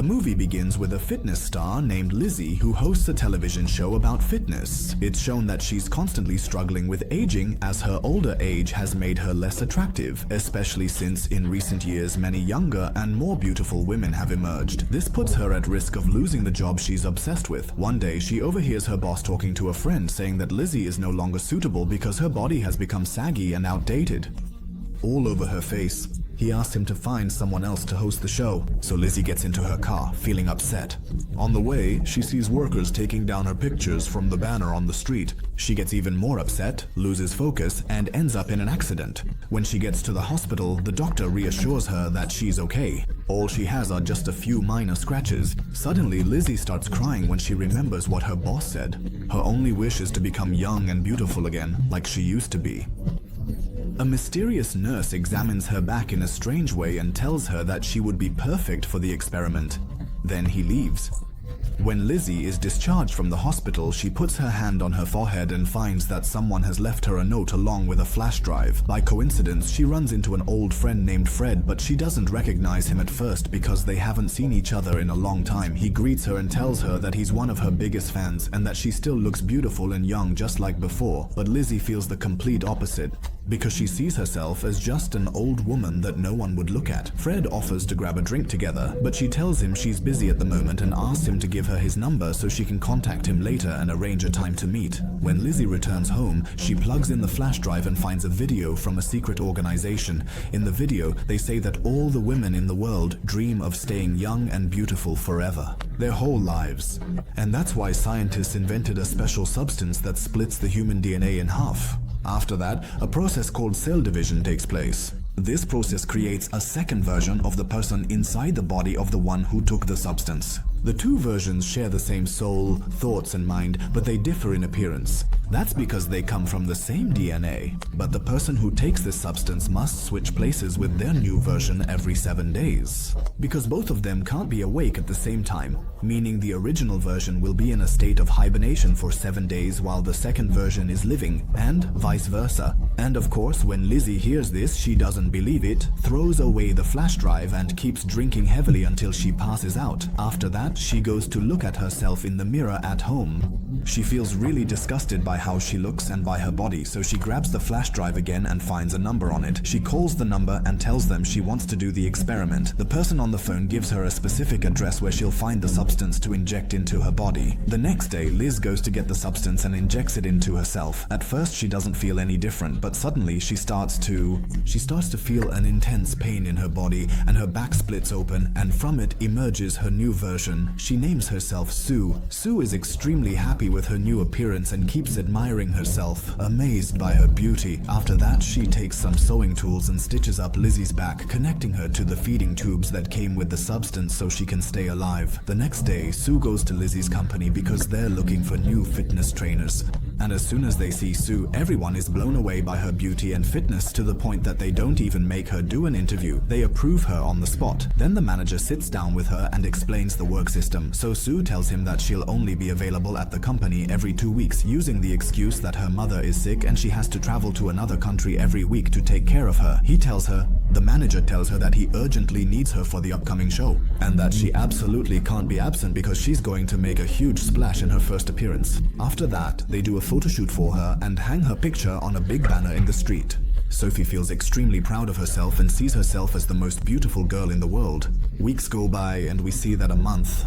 The movie begins with a fitness star named Lizzie who hosts a television show about fitness. It's shown that she's constantly struggling with aging as her older age has made her less attractive, especially since in recent years many younger and more beautiful women have emerged. This puts her at risk of losing the job she's obsessed with. One day, she overhears her boss talking to a friend saying that Lizzie is no longer suitable because her body has become saggy and outdated. All over her face, he asked him to find someone else to host the show, so Lizzie gets into her car, feeling upset. On the way, she sees workers taking down her pictures from the banner on the street. She gets even more upset, loses focus, and ends up in an accident. When she gets to the hospital, the doctor reassures her that she's okay. All she has are just a few minor scratches. Suddenly, Lizzie starts crying when she remembers what her boss said. Her only wish is to become young and beautiful again, like she used to be. A mysterious nurse examines her back in a strange way and tells her that she would be perfect for the experiment. Then he leaves. When Lizzie is discharged from the hospital, she puts her hand on her forehead and finds that someone has left her a note along with a flash drive. By coincidence, she runs into an old friend named Fred, but she doesn't recognize him at first because they haven't seen each other in a long time. He greets her and tells her that he's one of her biggest fans and that she still looks beautiful and young just like before. But Lizzie feels the complete opposite, because she sees herself as just an old woman that no one would look at. Fred offers to grab a drink together, but she tells him she's busy at the moment and asks him to give her his number so she can contact him later and arrange a time to meet. When Lizzie returns home, she plugs in the flash drive and finds a video from a secret organization. In the video, they say that all the women in the world dream of staying young and beautiful forever, their whole lives. And that's why scientists invented a special substance that splits the human DNA in half. After that, a process called cell division takes place. This process creates a second version of the person inside the body of the one who took the substance. The two versions share the same soul, thoughts, and mind, but they differ in appearance. That's because they come from the same DNA. But the person who takes this substance must switch places with their new version every 7 days. Because both of them can't be awake at the same time, meaning the original version will be in a state of hibernation for 7 days while the second version is living, and vice versa. And of course, when Lizzie hears this, she doesn't believe it, throws away the flash drive, and keeps drinking heavily until she passes out. After that, she goes to look at herself in the mirror at home. She feels really disgusted by how she looks and by her body, so she grabs the flash drive again and finds a number on it. She calls the number and tells them she wants to do the experiment. The person on the phone gives her a specific address where she'll find the substance to inject into her body. The next day, Liz goes to get the substance and injects it into herself. At first, she doesn't feel any different, but suddenly she starts to feel an intense pain in her body, and her back splits open, and from it emerges her new version. She names herself Sue. Sue is extremely happy with her new appearance and keeps admiring herself, amazed by her beauty. After that, she takes some sewing tools and stitches up Lizzie's back, connecting her to the feeding tubes that came with the substance so she can stay alive. The next day, Sue goes to Lizzie's company because they're looking for new fitness trainers. And as soon as they see Sue, everyone is blown away by her beauty and fitness to the point that they don't even make her do an interview. They approve her on the spot. Then the manager sits down with her and explains the work system. So Sue tells him that she'll only be available at the company every 2 weeks, using the excuse that her mother is sick and she has to travel to another country every week to take care of her. The manager tells her that he urgently needs her for the upcoming show, and that she absolutely can't be absent because she's going to make a huge splash in her first appearance. After that, they do a photo shoot for her and hang her picture on a big banner in the street. Sophie feels extremely proud of herself and sees herself as the most beautiful girl in the world. Weeks go by and we see that a month.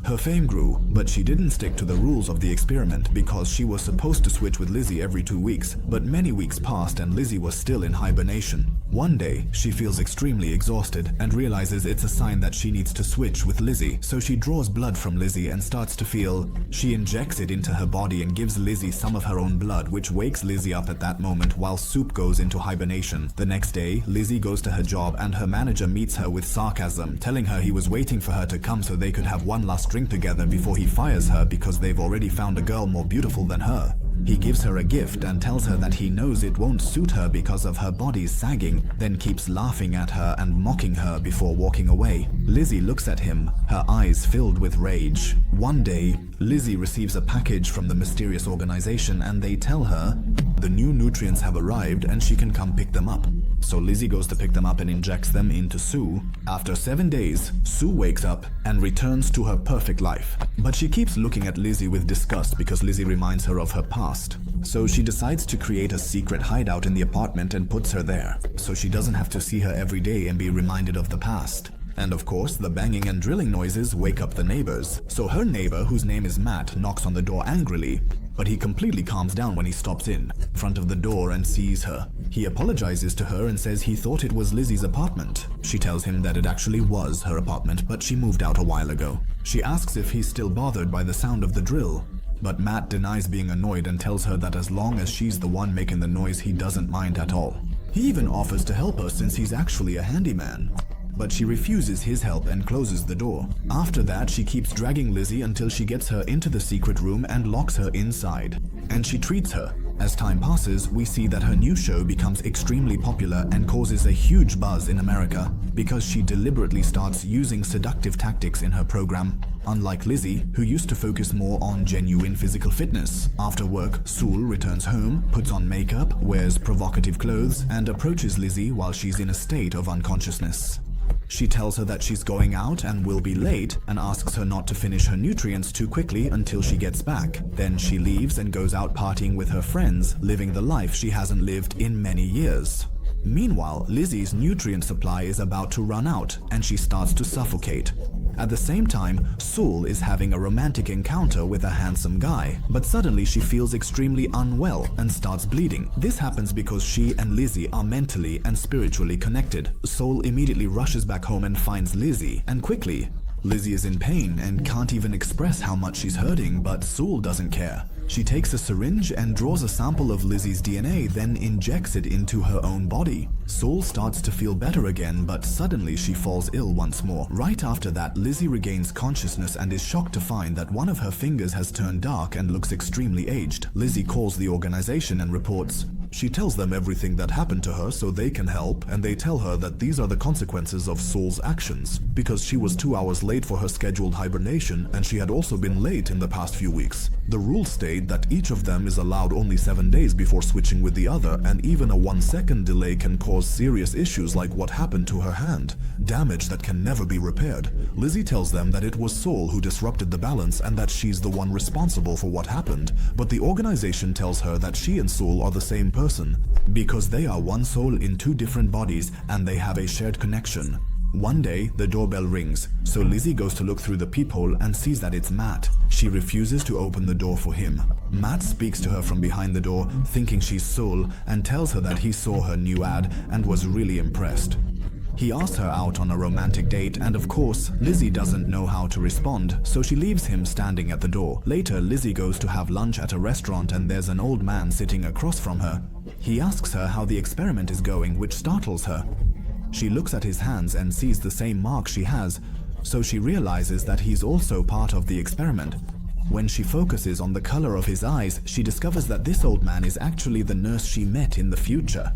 Her fame grew, but she didn't stick to the rules of the experiment because she was supposed to switch with Lizzie every 2 weeks, but many weeks passed and Lizzie was still in hibernation. One day, she feels extremely exhausted and realizes it's a sign that she needs to switch with Lizzie, so she draws blood from Lizzie and starts to feel. She injects it into her body and gives Lizzie some of her own blood, which wakes Lizzie up at that moment while Soup goes into hibernation. The next day, Lizzie goes to her job and her manager meets her with sarcasm, telling her he was waiting for her to come so they could have one last drink together before he fires her because they've already found a girl more beautiful than her. He gives her a gift and tells her that he knows it won't suit her because of her body's sagging, then keeps laughing at her and mocking her before walking away. Lizzie looks at him, her eyes filled with rage. One day, Lizzie receives a package from the mysterious organization and they tell her the new nutrients have arrived and she can come pick them up. So Lizzie goes to pick them up and injects them into Sue. After 7 days, Sue wakes up and returns to her perfect life. But she keeps looking at Lizzie with disgust because Lizzie reminds her of her past. So she decides to create a secret hideout in the apartment and puts her there, so she doesn't have to see her every day and be reminded of the past. And of course, the banging and drilling noises wake up the neighbors. So her neighbor, whose name is Matt, knocks on the door angrily, but he completely calms down when he stops in front of the door and sees her. He apologizes to her and says he thought it was Lizzie's apartment. She tells him that it actually was her apartment, but she moved out a while ago. She asks if he's still bothered by the sound of the drill, but Matt denies being annoyed and tells her that as long as she's the one making the noise, he doesn't mind at all. He even offers to help her since he's actually a handyman. But she refuses his help and closes the door. After that, she keeps dragging Lizzie until she gets her into the secret room and locks her inside. And she treats her. As time passes, we see that her new show becomes extremely popular and causes a huge buzz in America because she deliberately starts using seductive tactics in her program. Unlike Lizzie, who used to focus more on genuine physical fitness. After work, Sue returns home, puts on makeup, wears provocative clothes, and approaches Lizzie while she's in a state of unconsciousness. She tells her that she's going out and will be late and asks her not to finish her nutrients too quickly until she gets back. Then she leaves and goes out partying with her friends, living the life she hasn't lived in many years. Meanwhile, Lizzie's nutrient supply is about to run out and she starts to suffocate. At the same time, Sue is having a romantic encounter with a handsome guy, but suddenly she feels extremely unwell and starts bleeding. This happens because she and Lizzie are mentally and spiritually connected. Sue immediately rushes back home and finds Lizzie, and quickly, Lizzie is in pain and can't even express how much she's hurting, but Sue doesn't care. She takes a syringe and draws a sample of Lizzie's DNA, then injects it into her own body. Sue starts to feel better again, but suddenly she falls ill once more. Right after that, Lizzie regains consciousness and is shocked to find that one of her fingers has turned dark and looks extremely aged. Lizzie calls the organization and reports. She tells them everything that happened to her so they can help, and they tell her that these are the consequences of Sue's actions, because she was 2 hours late for her scheduled hibernation and she had also been late in the past few weeks. The rules state that each of them is allowed only 7 days before switching with the other, and even a 1-second delay can cause serious issues like what happened to her hand, damage that can never be repaired. Lizzie tells them that it was Sue who disrupted the balance and that she's the one responsible for what happened, but the organization tells her that she and Sue are the same person, because they are one soul in 2 different bodies and they have a shared connection. One day, the doorbell rings, so Lizzie goes to look through the peephole and sees that it's Matt. She refuses to open the door for him. Matt speaks to her from behind the door, thinking she's Sue, and tells her that he saw her new ad and was really impressed. He asks her out on a romantic date, and of course, Lizzie doesn't know how to respond, so she leaves him standing at the door. Later, Lizzie goes to have lunch at a restaurant and there's an old man sitting across from her. He asks her how the experiment is going, which startles her. She looks at his hands and sees the same mark she has, so she realizes that he's also part of the experiment. When she focuses on the color of his eyes, she discovers that this old man is actually the nurse she met in the future.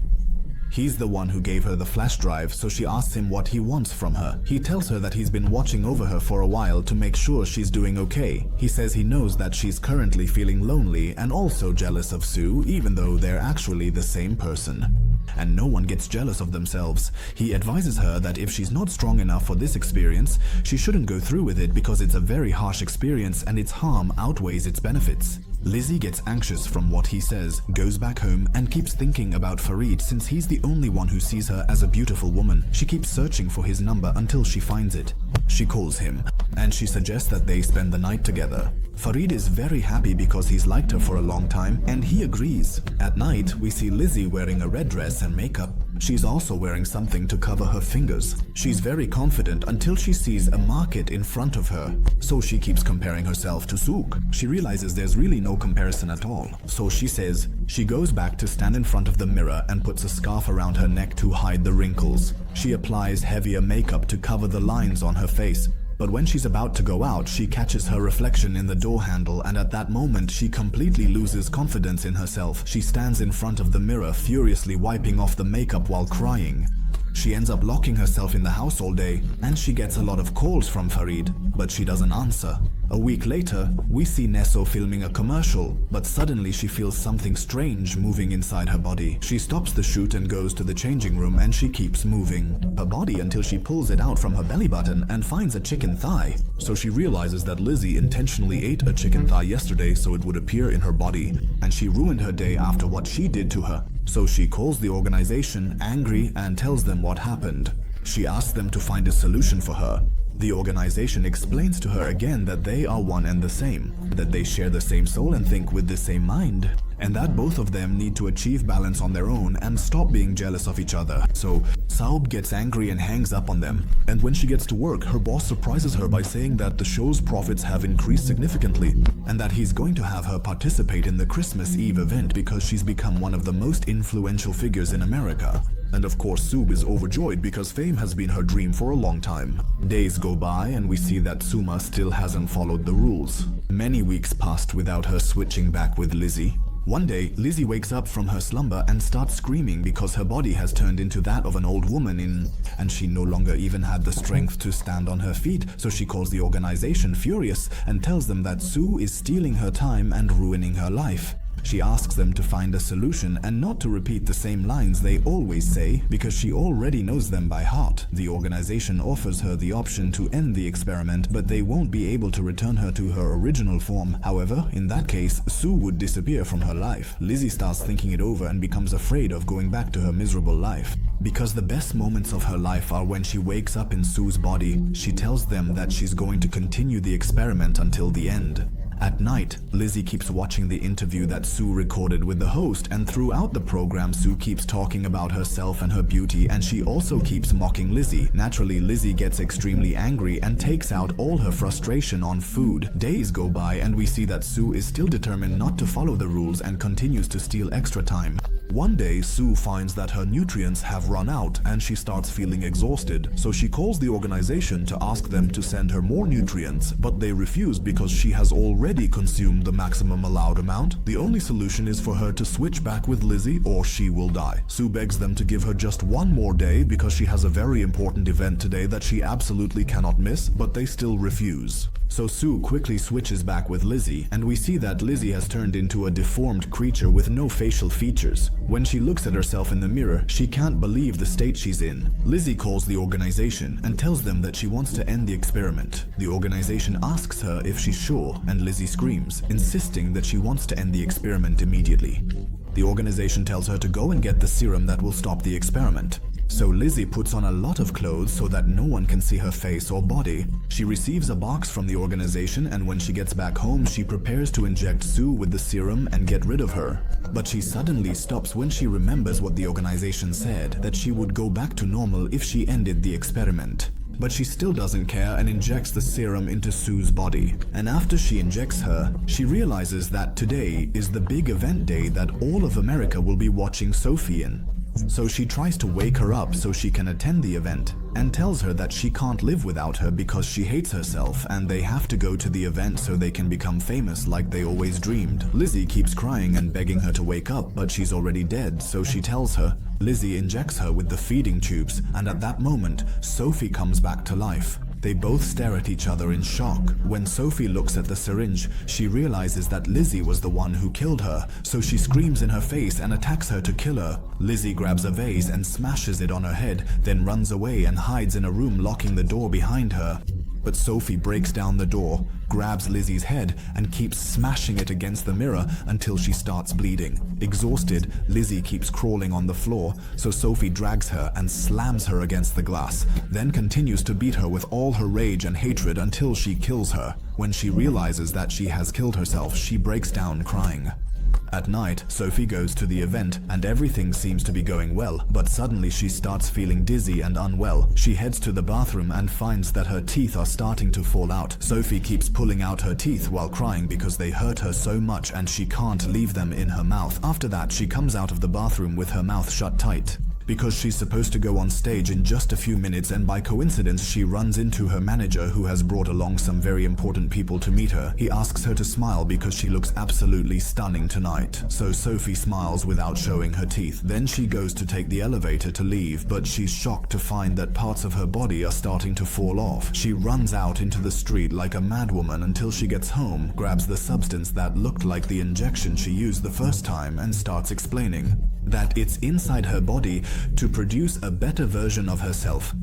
He's the one who gave her the flash drive, so she asks him what he wants from her. He tells her that he's been watching over her for a while to make sure she's doing okay. He says he knows that she's currently feeling lonely and also jealous of Sue, even though they're actually the same person. And no one gets jealous of themselves. He advises her that if she's not strong enough for this experience, she shouldn't go through with it because it's a very harsh experience and its harm outweighs its benefits. Lizzie gets anxious from what he says, goes back home, and keeps thinking about Farid since he's the only one who sees her as a beautiful woman. She keeps searching for his number until she finds it. She calls him, and she suggests that they spend the night together. Farid is very happy because he's liked her for a long time, and he agrees. At night, we see Lizzie wearing a red dress and makeup. She's also wearing something to cover her fingers. She's very confident until she sees a market in front of her. So she keeps comparing herself to Sook. She realizes there's really no comparison at all. So she says she goes back to stand in front of the mirror and puts a scarf around her neck to hide the wrinkles. She applies heavier makeup to cover the lines on her face. But when she's about to go out, she catches her reflection in the door handle, and at that moment she completely loses confidence in herself. She stands in front of the mirror, furiously wiping off the makeup while crying. She ends up locking herself in the house all day, and she gets a lot of calls from Farid, but she doesn't answer. A week later, we see Nesso filming a commercial, but suddenly she feels something strange moving inside her body. She stops the shoot and goes to the changing room, and she keeps moving her body until she pulls it out from her belly button and finds a chicken thigh. So she realizes that Lizzie intentionally ate a chicken thigh yesterday so it would appear in her body, and she ruined her day after what she did to her. So she calls the organization, angry, and tells them what happened. She asks them to find a solution for her. The organization explains to her again that they are one and the same, that they share the same soul and think with the same mind, and that both of them need to achieve balance on their own and stop being jealous of each other. So Saub gets angry and hangs up on them, and when she gets to work, her boss surprises her by saying that the show's profits have increased significantly, and that he's going to have her participate in the Christmas Eve event because she's become one of the most influential figures in America. And of course, Sub is overjoyed because fame has been her dream for a long time. Days go by and we see that Suma still hasn't followed the rules. Many weeks passed without her switching back with Lizzie. One day, Lizzie wakes up from her slumber and starts screaming because her body has turned into that of an old woman and she no longer even had the strength to stand on her feet, so she calls the organization furious and tells them that Sue is stealing her time and ruining her life. She asks them to find a solution and not to repeat the same lines they always say because she already knows them by heart. The organization offers her the option to end the experiment, but they won't be able to return her to her original form. However, in that case, Sue would disappear from her life. Lizzie starts thinking it over and becomes afraid of going back to her miserable life. Because the best moments of her life are when she wakes up in Sue's body, she tells them that she's going to continue the experiment until the end. At night, Lizzie keeps watching the interview that Sue recorded with the host, and throughout the program, Sue keeps talking about herself and her beauty, and she also keeps mocking Lizzie. Naturally, Lizzie gets extremely angry and takes out all her frustration on food. Days go by and we see that Sue is still determined not to follow the rules and continues to steal extra time. One day, Sue finds that her nutrients have run out and she starts feeling exhausted, so she calls the organization to ask them to send her more nutrients, but they refuse because she has already consumed the maximum allowed amount. The only solution is for her to switch back with Lizzie or she will die. Sue begs them to give her just one more day because she has a very important event today that she absolutely cannot miss, but they still refuse. So Sue quickly switches back with Lizzie, and we see that Lizzie has turned into a deformed creature with no facial features. When she looks at herself in the mirror, she can't believe the state she's in. Lizzie calls the organization and tells them that she wants to end the experiment. The organization asks her if she's sure, and Lizzie screams, insisting that she wants to end the experiment immediately. The organization tells her to go and get the serum that will stop the experiment. So Lizzie puts on a lot of clothes so that no one can see her face or body. She receives a box from the organization, and when she gets back home, she prepares to inject Sue with the serum and get rid of her. But she suddenly stops when she remembers what the organization said, that she would go back to normal if she ended the experiment. But she still doesn't care and injects the serum into Sue's body. And after she injects her, she realizes that today is the big event day that all of America will be watching Sophie in. So she tries to wake her up so she can attend the event, and tells her that she can't live without her because she hates herself and they have to go to the event so they can become famous like they always dreamed. Lizzie keeps crying and begging her to wake up, but she's already dead, so she tells her. Lizzie injects her with the feeding tubes, and at that moment, Sophie comes back to life. They both stare at each other in shock. When Sophie looks at the syringe, she realizes that Lizzie was the one who killed her, so she screams in her face and attacks her to kill her. Lizzie grabs a vase and smashes it on her head, then runs away and hides in a room, locking the door behind her. But Sophie breaks down the door, grabs Lizzie's head, and keeps smashing it against the mirror until she starts bleeding. Exhausted, Lizzie keeps crawling on the floor, so Sophie drags her and slams her against the glass, then continues to beat her with all her rage and hatred until she kills her. When she realizes that she has killed herself, she breaks down crying. At night, Sophie goes to the event and everything seems to be going well, but suddenly she starts feeling dizzy and unwell. She heads to the bathroom and finds that her teeth are starting to fall out. Sophie keeps pulling out her teeth while crying because they hurt her so much and she can't leave them in her mouth. After that, she comes out of the bathroom with her mouth shut tight. because she's supposed to go on stage in just a few minutes, and by coincidence she runs into her manager, who has brought along some very important people to meet her. He asks her to smile because she looks absolutely stunning tonight. So Sophie smiles without showing her teeth. Then she goes to take the elevator to leave, but she's shocked to find that parts of her body are starting to fall off. She runs out into the street like a madwoman until she gets home, grabs the substance that looked like the injection she used the first time, and starts explaining that it's inside her body to produce a better version of herself.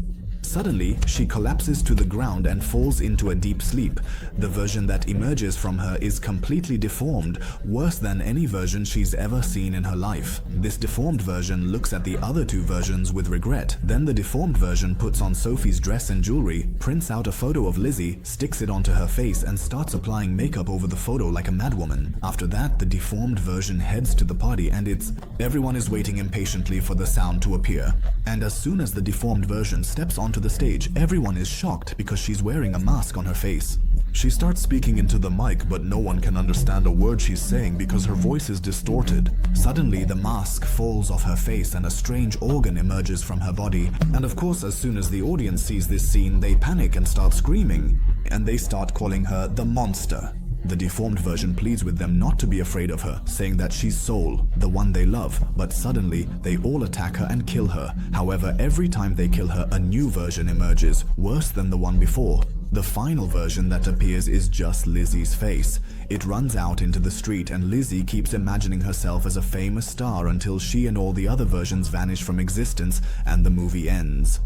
Suddenly, she collapses to the ground and falls into a deep sleep. The version that emerges from her is completely deformed, worse than any version she's ever seen in her life. This deformed version looks at the other two versions with regret. Then the deformed version puts on Sophie's dress and jewelry, prints out a photo of Lizzie, sticks it onto her face, and starts applying makeup over the photo like a madwoman. After that, the deformed version heads to the party, and everyone is waiting impatiently for the sound to appear. And as soon as the deformed version steps onto the stage, everyone is shocked because she's wearing a mask on her face. She starts speaking into the mic, but no one can understand a word she's saying because her voice is distorted. Suddenly, the mask falls off her face and a strange organ emerges from her body. And of course, as soon as the audience sees this scene, they panic and start screaming. And they start calling her the monster. The deformed version pleads with them not to be afraid of her, saying that she's Soul, the one they love, but suddenly they all attack her and kill her. However, every time they kill her, a new version emerges, worse than the one before. The final version that appears is just Lizzie's face. It runs out into the street, and Lizzie keeps imagining herself as a famous star until she and all the other versions vanish from existence and the movie ends.